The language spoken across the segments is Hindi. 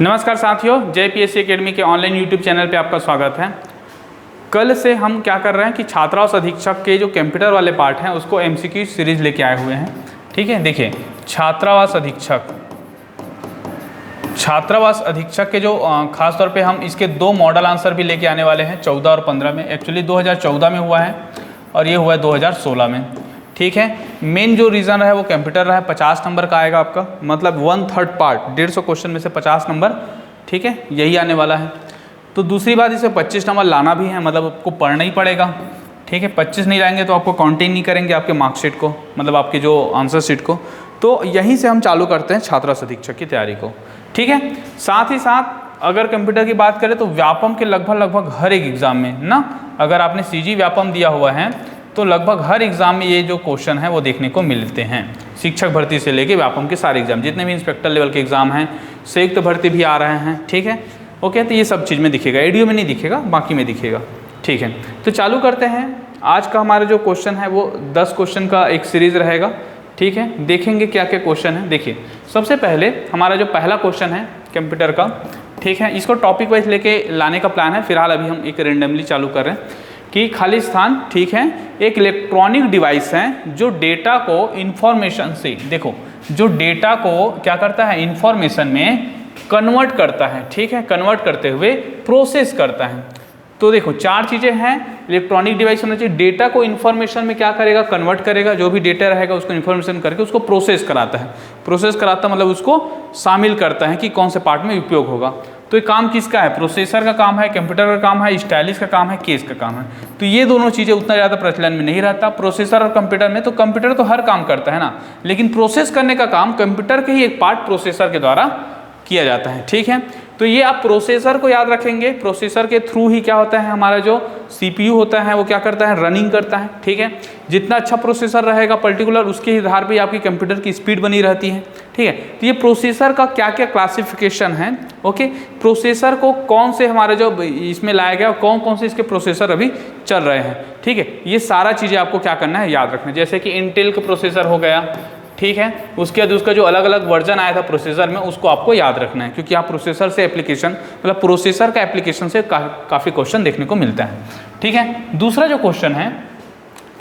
नमस्कार साथियों, JPSC एकेडमी के ऑनलाइन यूट्यूब चैनल पे आपका स्वागत है। कल से हम क्या कर रहे हैं कि छात्रावास अधीक्षक के जो कंप्यूटर वाले पार्ट हैं उसको MCQ सीरीज लेके आए हुए हैं। ठीक है, देखिए छात्रावास अधीक्षक के जो खास तौर पे हम इसके दो मॉडल आंसर भी लेके आने वाले हैं 14 और 15 में। एक्चुअली 2014 में हुआ है और ये हुआ है 2016 में। ठीक है, मेन जो रीज़न है वो कंप्यूटर रहा है। 50 नंबर का आएगा आपका, मतलब 1/3 पार्ट 150 क्वेश्चन में से 50 नंबर। ठीक है, यही आने वाला है। तो दूसरी बात, इसे 25 नंबर लाना भी है, मतलब आपको पढ़ना ही पड़ेगा। ठीक है, 25 नहीं लाएंगे तो आपको काउंटिंग नहीं करेंगे आपके मार्कशीट को, मतलब आपके जो आंसर शीट को। तो यहीं से हम चालू करते हैं छात्रावास अधीक्षक की तैयारी को। ठीक है, साथ ही साथ अगर कंप्यूटर की बात करें तो व्यापम के लगभग हर एक एग्जाम में ना, अगर आपने CG व्यापम दिया हुआ है तो लगभग हर एग्जाम में ये जो क्वेश्चन है वो देखने को मिलते हैं। शिक्षक भर्ती से लेके व्यापम के सारे एग्जाम, जितने भी इंस्पेक्टर लेवल के एग्जाम हैं, संयुक्त भर्ती भी आ रहे हैं। ठीक है, ओके, तो ये सब चीज़ में दिखेगा, एडीओ में नहीं दिखेगा, बाकी में दिखेगा। ठीक है, तो चालू करते हैं। आज का हमारा जो क्वेश्चन है वो 10 क्वेश्चन का एक सीरीज रहेगा। ठीक है, देखेंगे क्या क्या क्वेश्चन है। देखिए, सबसे पहले हमारा जो पहला क्वेश्चन है कंप्यूटर का, ठीक है, इसको टॉपिक वाइज लेके लाने का प्लान है। फिलहाल अभी हम एक रेंडमली चालू कर रहे हैं कि खाली स्थान, ठीक है, एक इलेक्ट्रॉनिक डिवाइस है जो डेटा को इंफॉर्मेशन से, देखो, जो डेटा को क्या करता है, इंफॉर्मेशन में कन्वर्ट करता है। ठीक है, कन्वर्ट करते हुए प्रोसेस करता है। तो देखो, चार चीज़ें हैं। इलेक्ट्रॉनिक डिवाइस होना चाहिए, डेटा को इन्फॉर्मेशन में क्या करेगा, कन्वर्ट करेगा, जो भी डेटा रहेगा उसको इन्फॉर्मेशन करके उसको प्रोसेस कराता है। प्रोसेस कराता मतलब उसको शामिल करता है कि कौन से पार्ट में उपयोग होगा। तो ये काम किसका है, प्रोसेसर का काम है, कंप्यूटर का काम है, स्टाइलिश का काम है, केस का काम है। तो ये दोनों चीज़ें उतना ज़्यादा प्रचलन में नहीं रहता प्रोसेसर और कंप्यूटर में। तो कंप्यूटर तो हर काम करता है ना, लेकिन प्रोसेस करने का काम कंप्यूटर के ही एक पार्ट प्रोसेसर के द्वारा किया जाता है। ठीक है, तो ये आप प्रोसेसर को याद रखेंगे। प्रोसेसर के थ्रू ही क्या होता है, हमारा जो CPU होता है वो क्या करता है, रनिंग करता है। ठीक है, जितना अच्छा प्रोसेसर रहेगा पर्टिकुलर, उसके आधार पे आपकी कंप्यूटर की स्पीड बनी रहती है। ठीक है, तो ये प्रोसेसर का क्या क्या क्लासिफिकेशन है। ओके, प्रोसेसर को कौन से हमारे जो इसमें लाया गया, कौन कौन से इसके प्रोसेसर अभी चल रहे हैं। ठीक है, ये सारा चीज़ें आपको क्या करना है, याद रखना है। जैसे कि इंटेल का प्रोसेसर हो गया, ठीक है, उसके बाद उसका जो अलग अलग वर्जन आया था प्रोसेसर में, उसको आपको याद रखना है, क्योंकि आप प्रोसेसर से एप्लीकेशन, मतलब प्रोसेसर का एप्लीकेशन से काफ़ी क्वेश्चन देखने को मिलता है। ठीक है, दूसरा जो क्वेश्चन है,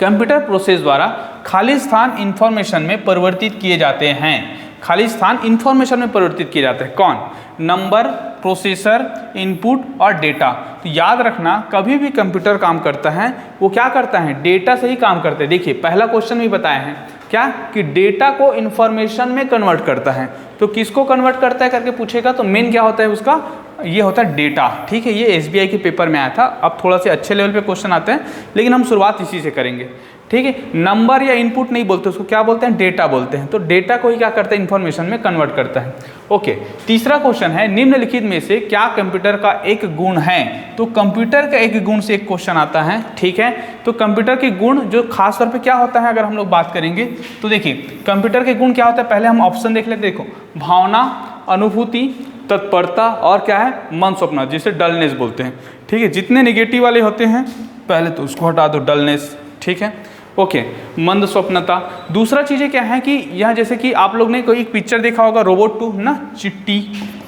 कंप्यूटर प्रोसेस द्वारा खाली स्थान इंफॉर्मेशन में परिवर्तित किए जाते हैं। खाली स्थान इंफॉर्मेशन में परिवर्तित किए जाते हैं कौन, नंबर, प्रोसेसर, इनपुट और डेटा। तो याद रखना, कभी भी कंप्यूटर काम करता है वो क्या करता है, डेटा से ही काम करते हैं। देखिए, पहला क्वेश्चन भी बताए हैं क्या, कि डेटा को इंफॉर्मेशन में कन्वर्ट करता है। तो किसको कन्वर्ट करता है करके पूछेगा तो मेन क्या होता है उसका, ये होता है डेटा। ठीक है, ये SBI के पेपर में आया था। अब थोड़ा से अच्छे लेवल पे क्वेश्चन आते हैं, लेकिन हम शुरुआत इसी से करेंगे। ठीक है, नंबर या इनपुट नहीं बोलते उसको, क्या बोलते हैं, डेटा बोलते हैं। तो डेटा को ही क्या करता है, इंफॉर्मेशन में कन्वर्ट करता है। ओके, तीसरा क्वेश्चन है, निम्नलिखित में से क्या कंप्यूटर का एक गुण है। तो कंप्यूटर का एक गुण से एक क्वेश्चन आता है। ठीक है, तो कंप्यूटर के गुण जो खास तौर पे क्या होता है, अगर हम लोग बात करेंगे तो देखिए कंप्यूटर के गुण क्या होता है। पहले हम ऑप्शन देख लेते, देखो, भावना, अनुभूति, तत्परता और क्या है, मन स्वप्न, जिसे डलनेस बोलते हैं। ठीक है, जितने निगेटिव वाले होते हैं पहले तो उसको हटा दो, डलनेस। ठीक है, ओके, मंद स्वप्नता। दूसरा चीज़ें क्या है कि यह, जैसे कि आप लोग ने कोई एक पिक्चर देखा होगा रोबोट 2 ना, चिट्टी,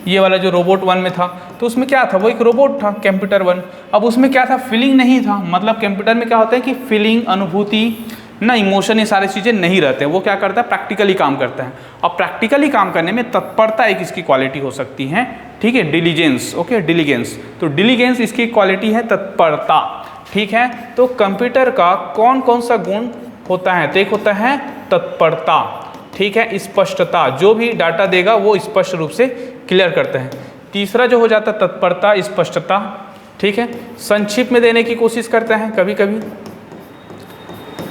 ये वाला जो रोबोट 1 में था, तो उसमें क्या था, वो एक रोबोट था कंप्यूटर 1। अब उसमें क्या था, फीलिंग नहीं था। मतलब कंप्यूटर में क्या होता है कि फीलिंग, अनुभूति ना, इमोशन, ये सारी चीज़ें नहीं रहते। वो क्या करता है, प्रैक्टिकली काम करता है। और प्रैक्टिकली काम करने में तत्परता एक इसकी क्वालिटी हो सकती है। ठीक है, डिलीजेंस, ओके, डिलीजेंस, तो डिलीजेंस इसकी क्वालिटी है, तत्परता। ठीक है, तो कंप्यूटर का कौन कौन सा गुण होता है, तो एक होता है तत्परता। ठीक है, स्पष्टता, जो भी डाटा देगा वो स्पष्ट रूप से क्लियर करते हैं। तीसरा जो हो जाता है तत्परता, स्पष्टता। ठीक है, संक्षिप्त में देने की कोशिश करते हैं कभी कभी।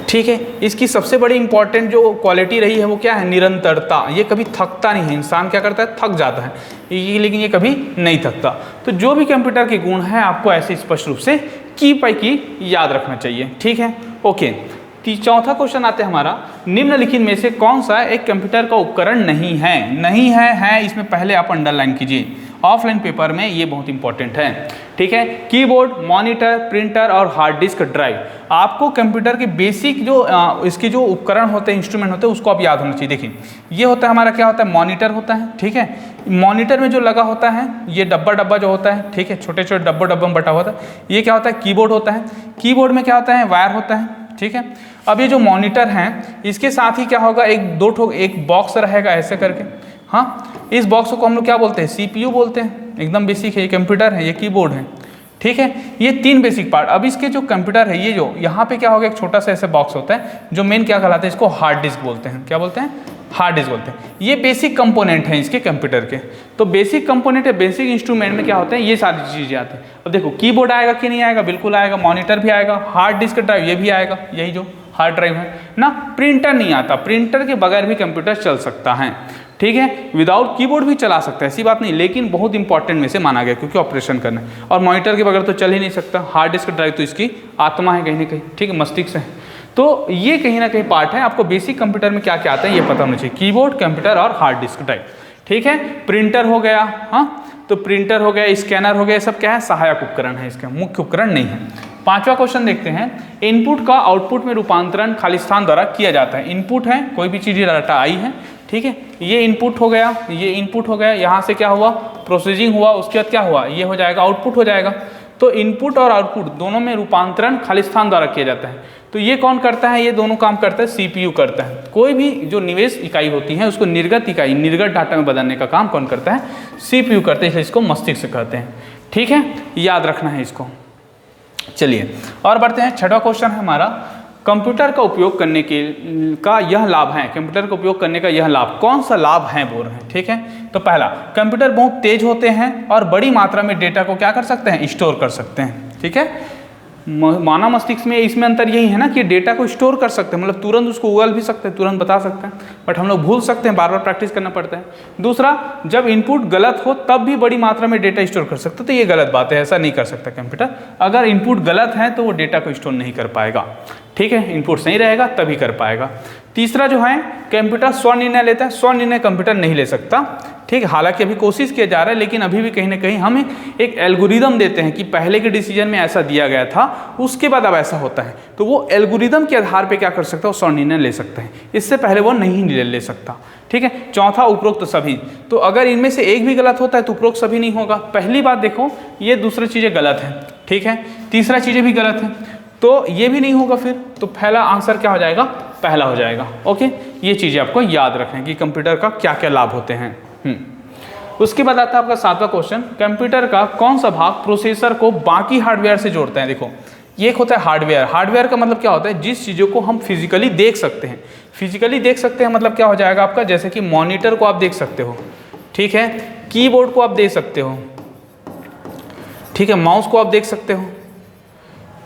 ठीक है, इसकी सबसे बड़ी इंपॉर्टेंट जो क्वालिटी रही है वो क्या है, निरंतरता। ये कभी थकता नहीं है। इंसान क्या करता है, थक जाता है, लेकिन ये कभी नहीं थकता। तो जो भी कंप्यूटर के गुण हैं आपको ऐसे स्पष्ट रूप से की पाई की याद रखना चाहिए। ठीक है, ओके, चौथा क्वेश्चन आते हैं हमारा, निम्नलिखित में से कौन सा एक कंप्यूटर का उपकरण नहीं है। नहीं है इसमें पहले आप अंडरलाइन कीजिए, ऑफलाइन पेपर में ये बहुत इंपॉर्टेंट है। ठीक है, कीबोर्ड, मॉनिटर, प्रिंटर और हार्ड डिस्क ड्राइव। आपको कंप्यूटर के बेसिक जो इसके जो उपकरण होते हैं, इंस्ट्रूमेंट होते हैं, उसको आप याद होना चाहिए। देखिए ये होता है हमारा, क्या होता है, मॉनिटर होता है। ठीक है, मॉनिटर में जो लगा होता है ये डब्बा डब्बा जो होता है, ठीक है, छोटे छोटे डब्बा में बटा होता है, ये क्या होता है, कीबोर्ड होता है। कीबोर्ड में क्या होता है, वायर होता है। ठीक है, अब ये जो मॉनिटर हैं इसके साथ ही क्या होगा, एक बॉक्स रहेगा ऐसे करके। हाँ, इस बॉक्स को हम लोग क्या बोलते हैं, सीपीयू बोलते हैं। एकदम बेसिक है, ये कंप्यूटर है, ये कीबोर्ड है। ठीक है, ये 3 बेसिक पार्ट। अब इसके जो कंप्यूटर है, ये जो यहाँ पे क्या होगा, एक छोटा सा ऐसे बॉक्स होता है जो मेन क्या कहलाता है, इसको हार्ड डिस्क बोलते हैं। क्या बोलते हैं, हार्ड डिस्क बोलते हैं। ये बेसिक कंपोनेंट हैं इसके कंप्यूटर के। तो बेसिक कंपोनेंट है, बेसिक इंस्ट्रूमेंट में क्या होते हैं, ये सारी चीज़ें आती हैं। अब देखो कीबोर्ड आएगा कि नहीं आएगा, बिल्कुल आएगा। मॉनिटर भी आएगा, हार्ड डिस्क ड्राइव ये भी आएगा, यही जो हार्ड ड्राइव है ना। प्रिंटर नहीं आता, प्रिंटर के बगैर भी कंप्यूटर चल सकता है। ठीक है, विदाउट कीबोर्ड भी चला सकता है, ऐसी बात नहीं, लेकिन बहुत इंपॉर्टेंट में से माना गया क्योंकि ऑपरेशन करना है। और मॉनिटर के बगैर तो चल ही नहीं सकता। हार्ड डिस्क ड्राइव तो इसकी आत्मा है कहीं ना कहीं, ठीक है, मस्तिष्क है। तो ये कहीं ना कहीं पार्ट है। आपको बेसिक कंप्यूटर में क्या क्या आता है ये पता होना चाहिए, कीबोर्ड, कंप्यूटर और हार्ड डिस्क ड्राइव। ठीक है, प्रिंटर हो गया, हाँ, तो प्रिंटर हो गया, स्कैनर हो गया, सब क्या है, सहायक उपकरण है, इसके मुख्य उपकरण नहीं है। 5वां क्वेश्चन देखते हैं, इनपुट का आउटपुट में रूपांतरण खालिस्तान द्वारा किया जाता है। इनपुट है, कोई भी चीज़ डाटा आई है, ठीक है, ये इनपुट हो गया, ये इनपुट हो गया, यहाँ से क्या हुआ, प्रोसेसिंग हुआ, उसके बाद क्या हुआ, ये हो जाएगा आउटपुट हो जाएगा। तो इनपुट और आउटपुट दोनों में रूपांतरण खालिस्तान द्वारा किया जाता है। तो ये कौन करता है, ये दोनों काम करता है सीपीयू करता है। कोई भी जो निवेश इकाई होती है उसको निर्गत इकाई, निर्गत डाटा में बदलने का काम कौन करता है, सीपीयू करते हैं, इसको मस्तिष्क कहते हैं। ठीक है, याद रखना है इसको। चलिए और बढ़ते हैं। 6वां क्वेश्चन है हमारा, कंप्यूटर का उपयोग करने का यह लाभ है। कंप्यूटर का उपयोग करने का यह लाभ, कौन सा लाभ है बोल रहे हैं। ठीक है, तो पहला, कंप्यूटर बहुत तेज होते हैं और बड़ी मात्रा में डेटा को क्या कर सकते हैं, स्टोर कर सकते हैं। ठीक है, मानव मस्तिष्क में इसमें अंतर यही है ना कि डेटा को स्टोर कर सकते हैं, मतलब तुरंत उसको उगल भी सकते हैं, तुरंत बता सकते हैं, बट हम लोग भूल सकते हैं, बार बार प्रैक्टिस करना पड़ता है। दूसरा, जब इनपुट गलत हो तब भी बड़ी मात्रा में डेटा स्टोर कर सकते, तो ये गलत बात है, ऐसा नहीं कर सकता कंप्यूटर। अगर इनपुट गलत है तो वो डेटा को स्टोर नहीं कर पाएगा। ठीक है, इनपुट सही रहेगा तभी कर पाएगा। तीसरा जो है, कंप्यूटर स्व निर्णय लेता है, स्व निर्णय कंप्यूटर नहीं ले सकता। ठीक है, हालांकि अभी कोशिश किया जा रहा है, लेकिन अभी भी कहीं ना कहीं हमें एक एल्गोरिदम देते हैं कि पहले के डिसीजन में ऐसा दिया गया था, उसके बाद अब ऐसा होता है, तो वो एल्गोरिदम के आधार पे क्या कर सकता है, वो स्व निर्णय ले सकता है, इससे पहले वो नहीं ले सकता। ठीक है, चौथा, उपरोक्त सभी, तो अगर इनमें से एक भी गलत होता है तो उपरोक्त सभी नहीं होगा। पहली बात देखो, ये दूसरी चीज़ें गलत हैं, ठीक है, तीसरा चीज़ें भी गलत हैं, तो ये भी नहीं होगा फिर, तो पहला आंसर क्या हो जाएगा, पहला हो जाएगा। ओके, ये चीज़ें आपको याद रखें कि कंप्यूटर का क्या क्या लाभ होते हैं। उसके बाद आता है आपका 7वां क्वेश्चन, कंप्यूटर का कौन सा भाग प्रोसेसर को बाकी हार्डवेयर से जोड़ते हैं। देखो, ये एक होता है हार्डवेयर। हार्डवेयर का मतलब क्या होता है, जिस चीज़ों को हम फिजिकली देख सकते हैं। फिजिकली देख सकते हैं मतलब क्या हो जाएगा आपका, जैसे कि मॉनिटर को आप देख सकते हो, ठीक है, कीबोर्ड को आप देख सकते हो, ठीक है, माउस को आप देख सकते हो,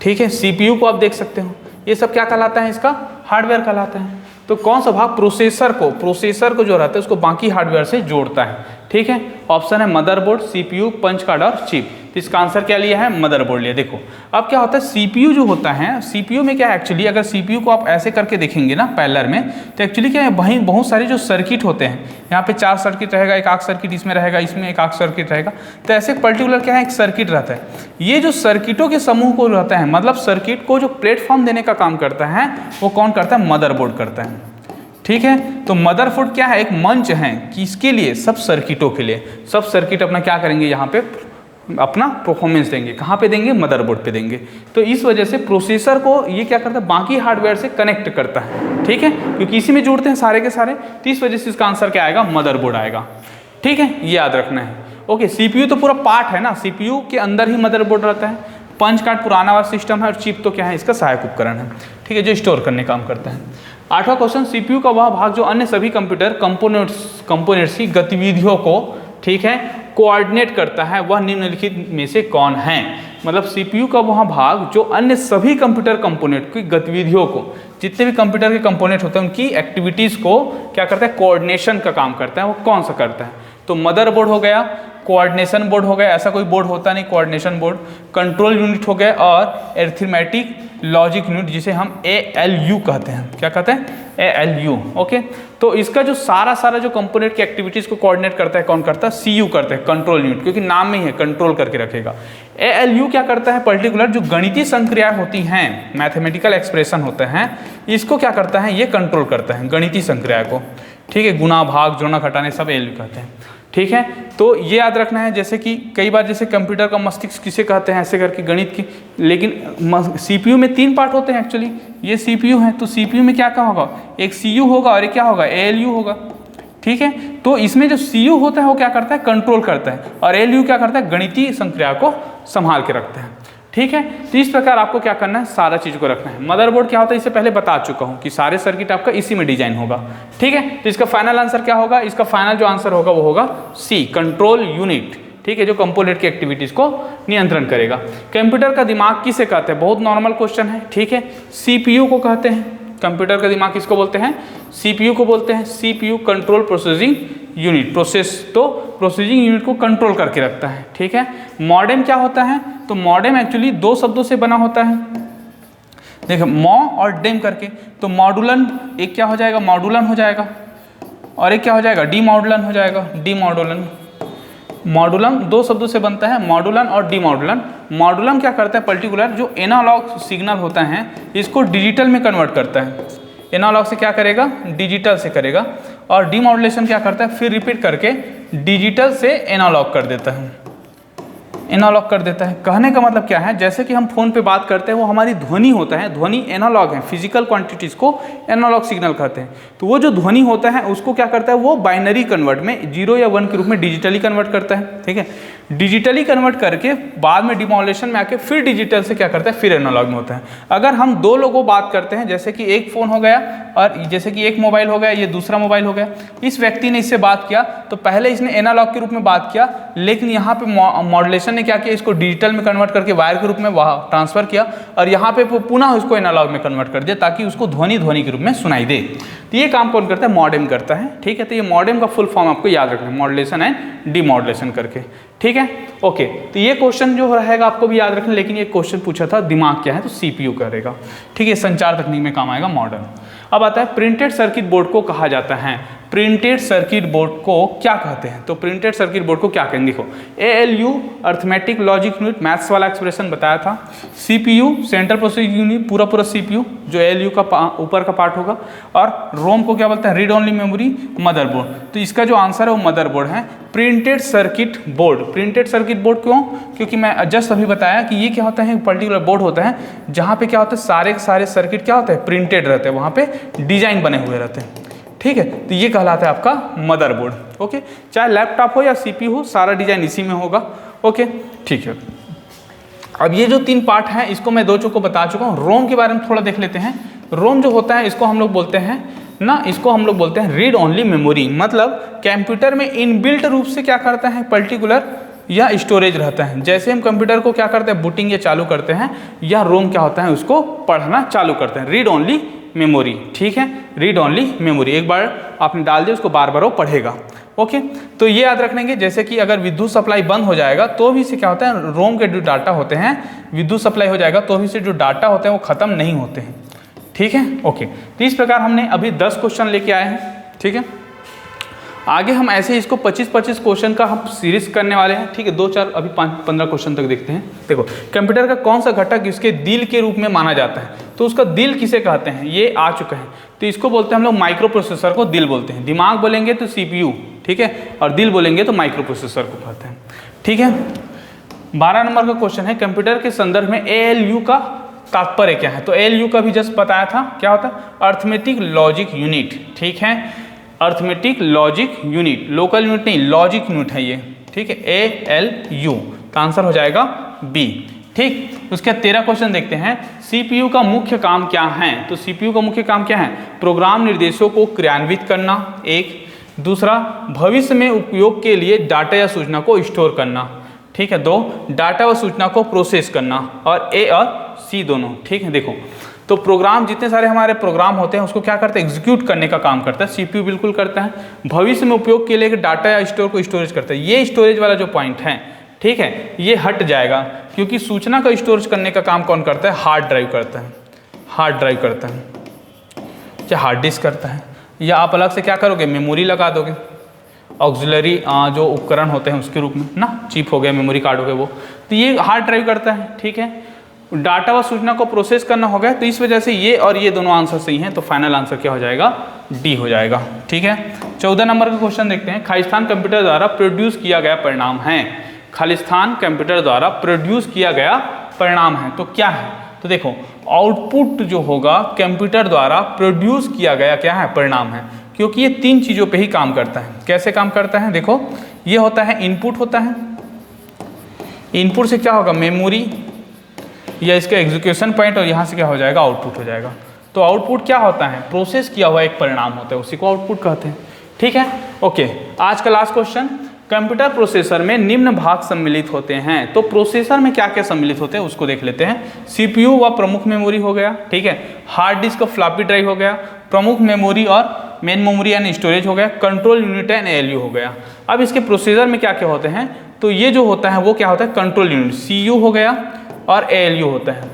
ठीक है, सीपीयू को आप देख सकते हो, ये सब क्या कहलाता है, इसका हार्डवेयर कहलाता है। तो कौन सा भाग प्रोसेसर को जो रहता है उसको बाकी हार्डवेयर से जोड़ता है। ठीक है, ऑप्शन है मदरबोर्ड, सीपीयू, पंच कार्ड और चिप। तो इसका आंसर क्या लिया है, मदरबोर्ड लिया। देखो अब क्या होता है, सीपीयू जो होता है, सीपीयू में क्या है एक्चुअली, अगर सीपीयू को आप ऐसे करके देखेंगे ना पैरेलल में, तो एक्चुअली क्या है, वहीं बहुत सारे जो सर्किट होते हैं, यहाँ पे 4 सर्किट रहेगा, एक आख सर्किट इसमें रहेगा, इसमें एक आख सर्किट रहेगा, तो ऐसे पर्टिकुलर क्या है, एक सर्किट रहता है। ये जो सर्किटों के समूह को रहता है, मतलब सर्किट को जो प्लेटफॉर्म देने का काम करता है, वो कौन करता है, मदरबोर्ड करता है। ठीक है, तो मदरबोर्ड क्या है, एक मंच है किसके लिए, सब सर्किटों के लिए। सब सर्किट अपना क्या करेंगे, यहाँ पे अपना परफॉर्मेंस देंगे, कहाँ पे देंगे, मदरबोर्ड पे देंगे। तो इस वजह से प्रोसेसर को ये क्या करता है, बाकी हार्डवेयर से कनेक्ट करता है। ठीक है, क्योंकि इसी में जुड़ते हैं सारे के सारे, तो इस वजह से इसका आंसर क्या आएगा, मदरबोर्ड आएगा। ठीक है, ये याद रखना है। ओके, सीपीयू तो पूरा पार्ट है ना, सीपीयू के अंदर ही मदरबोर्ड रहता है। पंच कार्ड पुराना वाला सिस्टम है, और चिप तो क्या है, इसका सहायक उपकरण है। ठीक है, जो स्टोर करने का काम करता है। 8वां क्वेश्चन, सीपीयू का वह भाग जो अन्य सभी कंप्यूटर कंपोनेंट्स की गतिविधियों को, ठीक है, कोऑर्डिनेट करता है, वह निम्नलिखित में से कौन है। मतलब सीपीयू का वह भाग जो अन्य सभी कंप्यूटर कंपोनेंट की गतिविधियों को, जितने भी कंप्यूटर के कंपोनेंट होते हैं उनकी एक्टिविटीज़ को क्या करता है, कोऑर्डिनेशन का काम करता है, वो कौन सा करता है। तो मदरबोर्ड हो गया, कोऑर्डिनेशन बोर्ड हो गया, ऐसा कोई बोर्ड होता नहीं, कोऑर्डिनेशन बोर्ड, कंट्रोल यूनिट हो गया और अरिथमेटिक लॉजिक यूनिट जिसे हम ALU कहते हैं। क्या कहते हैं? ALU। ओके, तो इसका जो सारा जो कंपोनेंट की एक्टिविटीज को कोऑर्डिनेट करता है कौन करता है? CU करता है, कंट्रोल यूनिट, क्योंकि नाम में ही है कंट्रोल करके रखेगा। ALU क्या करता है? पर्टिकुलर जो गणितीय संक्रियाएं होती हैं, मैथमेटिकल एक्सप्रेशन होते हैं, इसको क्या करता है? ये कंट्रोल करता है गणितीय संक्रिया को। ठीक है, गुणा भाग जोड़ना घटाने सब ALU कहते हैं। ठीक है, तो ये याद रखना है। जैसे कि कई बार जैसे कंप्यूटर का मस्तिष्क किसे कहते हैं, ऐसे करके गणित की, लेकिन CPU में 3 पार्ट होते हैं एक्चुअली। ये CPU है, तो CPU में क्या क्या होगा? एक CU होगा और एक क्या होगा? ALU होगा। ठीक है, तो इसमें जो CU होता है वो क्या करता है? कंट्रोल करता है, और ALU क्या करता है? गणितीय संक्रिया को संभाल के रखता है। ठीक है, तो इस प्रकार आपको क्या करना है? सारा चीज़ को रखना है। मदरबोर्ड क्या होता है, इससे पहले बता चुका हूँ कि सारे सर्किट आपका इसी में डिजाइन होगा। ठीक है, तो इसका फाइनल आंसर क्या होगा? इसका फाइनल जो आंसर होगा वो होगा C, कंट्रोल यूनिट। ठीक है, जो कंपोनेंट की एक्टिविटीज को नियंत्रण करेगा। कंप्यूटर का दिमाग किसे कहते हैं? बहुत नॉर्मल क्वेश्चन है। ठीक है, CPU को कहते हैं। कंप्यूटर का दिमाग किसको बोलते हैं? CPU को बोलते हैं। CPU control processing unit, processing unit को कंट्रोल करके रखता है। ठीक है, मॉडेम क्या होता है? तो मॉडेम एक्चुअली 2 शब्दों से बना होता है। देखो, मॉ और डेम करके, तो मॉडुलन एक क्या हो जाएगा? मॉडुलन हो जाएगा, और एक क्या हो जाएगा? डीमॉडुलन हो जाएगा। डीमॉडुलन, मॉडुलम 2 शब्दों से बनता है, मॉडुलन और डीमॉडुलन। मॉडुलम क्या करता है? पर्टिकुलर जो एनालॉग सिग्नल होता है इसको डिजिटल में कन्वर्ट करता है। एनालॉग से क्या करेगा? डिजिटल से करेगा। और डीमॉडुलेशन क्या करता है? फिर रिपीट करके डिजिटल से एनालॉग कर देता है, एनालॉग कर देता है। कहने का मतलब क्या है? जैसे कि हम फोन पे बात करते हैं, वो हमारी ध्वनि होता है, ध्वनि एनालॉग है, फिजिकल क्वांटिटीज को एनालॉग सिग्नल कहते हैं। तो वो जो ध्वनि होता है उसको क्या करता है? वो बाइनरी कन्वर्ट में 0 या 1 के रूप में डिजिटली कन्वर्ट करता है। ठीक है, डिजिटली कन्वर्ट करके बाद में डीमॉडुलेशन में आके फिर डिजिटल से क्या करता है? फिर एनालॉग में होता है। अगर हम 2 लोगों बात करते हैं, जैसे कि एक फ़ोन हो गया और जैसे कि एक मोबाइल हो गया, ये दूसरा मोबाइल हो गया, इस व्यक्ति ने इससे बात किया तो पहले इसने एनालॉग के रूप में बात किया, लेकिन यहाँ पे मॉडुलेशन ने क्या किया? इसको डिजिटल में कन्वर्ट करके वायर के रूप में वहाँ ट्रांसफर किया, और यहाँ पे पुनः उसको एनालॉग में कन्वर्ट कर दिया ताकि उसको ध्वनि के रूप में सुनाई दे। तो ये काम कौन करता है? मॉडेम करता है। ठीक है, तो ये मॉडेम का फुल फॉर्म आपको याद रखना है, मॉडुलेशन एंड डीमॉडुलेशन करके। ठीक है, ओके, तो ये क्वेश्चन जो रहेगा आपको भी याद रखना, लेकिन ये क्वेश्चन पूछा था दिमाग क्या है, तो CPU करेगा। ठीक है, संचार तकनीक में काम आएगा मॉडर्न। अब आता है प्रिंटेड सर्किट बोर्ड को कहा जाता है। प्रिंटेड सर्किट बोर्ड को क्या कहते हैं? तो प्रिंटेड सर्किट बोर्ड को क्या कहेंगे? देखो, ALU arithmetic logic unit, maths वाला एक्सप्रेशन बताया था। CPU सेंट्रल प्रोसेसिंग यूनिट, पूरा CPU जो ALU का ऊपर का पार्ट होगा, और रोम को क्या बोलते हैं? Read only memory, motherboard. तो इसका जो आंसर है वो मदरबोर्ड है। Printed circuit board, printed circuit board क्यों? क्योंकि मैं जस्ट अभी बताया कि ये क्या होता है? पर्टिकुलर बोर्ड होता है जहाँ पे क्या होता है? सारे के सारे सर्किट क्या होते हैं? प्रिंटेड रहते हैं, वहाँ पे डिजाइन बने हुए रहते हैं। ठीक है, तो ये कहलाता है आपका मदरबोर्ड। ओके, चाहे लैपटॉप हो या CPU हो, सारा डिजाइन इसी में होगा। ओके, ठीक है। अब ये जो 3 पार्ट हैं इसको मैं 2 को बता चुका हूँ। रोम के बारे में थोड़ा देख लेते हैं। रोम जो होता है इसको हम लोग बोलते हैं ना, इसको हम लोग बोलते हैं रीड ओनली मेमोरी। मतलब कंप्यूटर में इनबिल्ट रूप से क्या करता है? पर्टिकुलर या स्टोरेज रहता है। जैसे हम कंप्यूटर को क्या करते हैं? बूटिंग या चालू करते हैं, या रोम क्या होता है? उसको पढ़ना चालू करते हैं, रीड ओनली मेमोरी। ठीक है, रीड ओनली मेमोरी, एक बार आपने डाल दिया उसको बार बार वो पढ़ेगा। ओके, तो ये याद रखेंगे। जैसे कि अगर विद्युत सप्लाई बंद हो जाएगा तो भी से क्या होता है? रोम के जो डाटा होते हैं, विद्युत सप्लाई हो जाएगा तो भी से जो डाटा होते हैं वो खत्म नहीं होते हैं। ठीक है, ओके, तो इस प्रकार हमने अभी 10 क्वेश्चन लेके आए हैं। ठीक है, आगे हम ऐसे ही इसको 25-25 क्वेश्चन का हम सीरीज करने वाले हैं। ठीक है, 2-4 अभी 5-15 क्वेश्चन तक देखते हैं। देखो, कंप्यूटर का कौन सा घटक इसके दिल के रूप में माना जाता है? तो उसका दिल किसे कहते हैं? ये आ चुका है, तो इसको बोलते हैं हम लोग माइक्रो प्रोसेसर को दिल बोलते हैं। दिमाग बोलेंगे तो CPU, ठीक है, और दिल बोलेंगे तो माइक्रो प्रोसेसर को कहते हैं। ठीक है, 12 नंबर का क्वेश्चन है, कंप्यूटर के संदर्भ में ALU का तात्पर्य क्या है? तो ALU का भी जस्ट बताया था, क्या होता है? Arithmetic logic unit. ठीक है, arithmetic logic unit, local unit नहीं, लॉजिक यूनिट है ये। ठीक है, ALU का आंसर हो जाएगा B। ठीक, उसके 13 क्वेश्चन देखते हैं। CPU का मुख्य काम क्या है? तो CPU का मुख्य काम क्या है? प्रोग्राम निर्देशों को क्रियान्वित करना, एक। दूसरा, भविष्य में उपयोग के लिए डाटा या सूचना को स्टोर करना। ठीक है, 2, डाटा व सूचना को प्रोसेस करना, और A और C दोनों। ठीक है, देखो तो प्रोग्राम, जितने सारे हमारे प्रोग्राम होते हैं उसको क्या करते हैं, एग्जीक्यूट करने का काम करता है सीपीयू, बिल्कुल करता है। भविष्य में उपयोग के लिए डाटा या स्टोर को स्टोरेज करता है। ये स्टोरेज वाला जो पॉइंट है, ठीक है, ये हट जाएगा, क्योंकि सूचना का स्टोरेज करने का काम कौन करता है, हार्ड ड्राइव करता है। हार्ड ड्राइव करता है, चाहे हार्ड डिस्क करता है, या आप अलग से क्या करोगे, मेमोरी लगा दोगे, ऑक्सिलरी जो उपकरण होते हैं उसके रूप में ना, चिप हो गया, मेमोरी कार्ड हो गया वो, तो ये हार्ड ड्राइव करता है, ठीक है। डाटा व सूचना को प्रोसेस करना होगा, तो इस वजह से ये और ये दोनों आंसर सही हैं, तो फाइनल आंसर क्या हो जाएगा, डी हो जाएगा, ठीक है। 14 नंबर का क्वेश्चन देखते हैं। खालिस्तान कंप्यूटर द्वारा प्रोड्यूस किया गया परिणाम है। खालिस्तान कंप्यूटर द्वारा प्रोड्यूस किया गया परिणाम है, तो क्या है, तो देखो आउटपुट जो होगा कंप्यूटर द्वारा प्रोड्यूस किया गया क्या है, परिणाम है, क्योंकि ये 3 चीज़ों पे ही काम करता है। कैसे काम करता है, देखो ये होता है इनपुट होता है, इनपुट से क्या होगा, मेमोरी या इसका एग्जीक्यूशन पॉइंट, और यहाँ से क्या हो जाएगा, आउटपुट हो जाएगा। तो आउटपुट क्या होता है, प्रोसेस किया हुआ एक परिणाम होता है, उसी को आउटपुट कहते हैं, ठीक है। ओके, आज का लास्ट क्वेश्चन, कंप्यूटर प्रोसेसर में निम्न भाग सम्मिलित होते हैं। तो प्रोसेसर में क्या क्या सम्मिलित होते हैं उसको देख लेते हैं। सीपीयू व प्रमुख मेमोरी हो गया, ठीक है, हार्ड डिस्क और फ्लॉपी ड्राइव हो गया, प्रमुख मेमोरी और मेन मेमोरी यानी स्टोरेज हो गया, कंट्रोल यूनिट एंड एएलयू हो गया। अब इसके प्रोसेसर में क्या क्या होते हैं, तो ये जो होता है वो क्या होता है, कंट्रोल यूनिट सीयू हो गया और एएलयू होता है,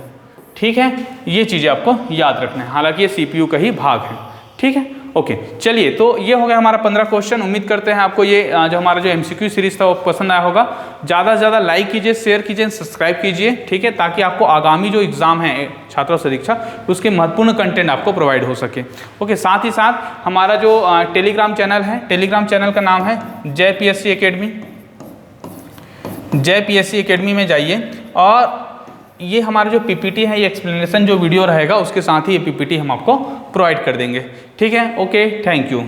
ठीक है। ये चीज़ें आपको याद रखना है, हालांकि ये सीपीयू का ही भाग है, ठीक है। ओके, चलिए, तो ये हो गया हमारा 15 क्वेश्चन। उम्मीद करते हैं आपको ये जो हमारा जो एमसीक्यू सीरीज था वो पसंद आया होगा। ज़्यादा से ज़्यादा लाइक कीजिए, शेयर कीजिए, सब्सक्राइब कीजिए, ठीक है, ताकि आपको आगामी जो एग्जाम है छात्र सरीक्षा उसके महत्वपूर्ण कंटेंट आपको प्रोवाइड हो सके। ओके, साथ ही साथ हमारा जो टेलीग्राम चैनल है, टेलीग्राम चैनल का नाम है जय पीएससी एकेडमी। जय पीएससी एकेडमी में जाइए, और ये हमारा जो पीपीटी है, ये एक्सप्लेनेशन जो वीडियो रहेगा उसके साथ ही ये पीपीटी हम आपको प्रोवाइड कर देंगे, ठीक है। Okay, thank you.